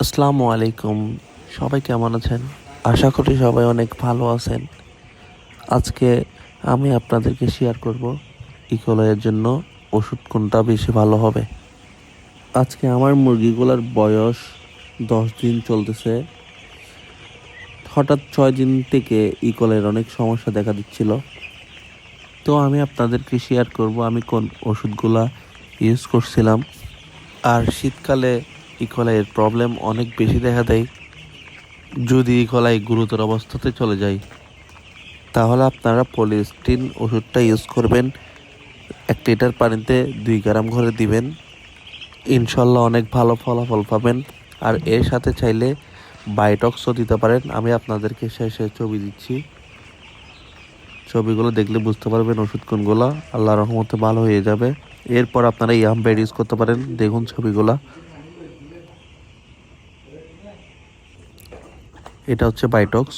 আসসালামু আলাইকুম। সবাই কেমন আছেন? আশা করি সবাই অনেক ভালো আছেন। আজকে আমি আপনাদেরকে শেয়ার করব ইকোলয়ের জন্য ওষুধ কোনটা বেশি ভালো হবে। আজকে আমার মুরগিগুলোর বয়স 10 দিন চলতেছে। হঠাৎ 6 দিন থেকে ইকোলয়ের অনেক সমস্যা দেখা দিচ্ছিল। তো আমি আপনাদেরকে শেয়ার করব আমি কোন ওষুধগুলা ইউজ করছিলাম। আর শীতকালে ইকোলয়ের প্রবলেম অনেক বেশি দেখা দেয়। যদি ইকোলাই গুরুতর অবস্থাতে চলে যায় তাহলে আপনারা পলিস্টিন ওষুধটা ইউজ করবেন। 1 লিটার পানিতে 2 গ্রাম করে দিবেন, ইনশাল্লাহ অনেক ভালো ফলাফল পাবেন। আর এর সাথে চাইলে বায়োটক্সও দিতে পারেন। আমি আপনাদেরকে শেষে ছবি দিচ্ছি, ছবিগুলো দেখলে বুঝতে পারবেন ওষুধ কোনগুলো। আল্লাহর রহমতে ভালো হয়ে যাবে। এরপর আপনারা ইয়ামবেড ইউজ করতে পারেন। দেখুন ছবিগুলা, এটা হচ্ছে বায়োটক্স।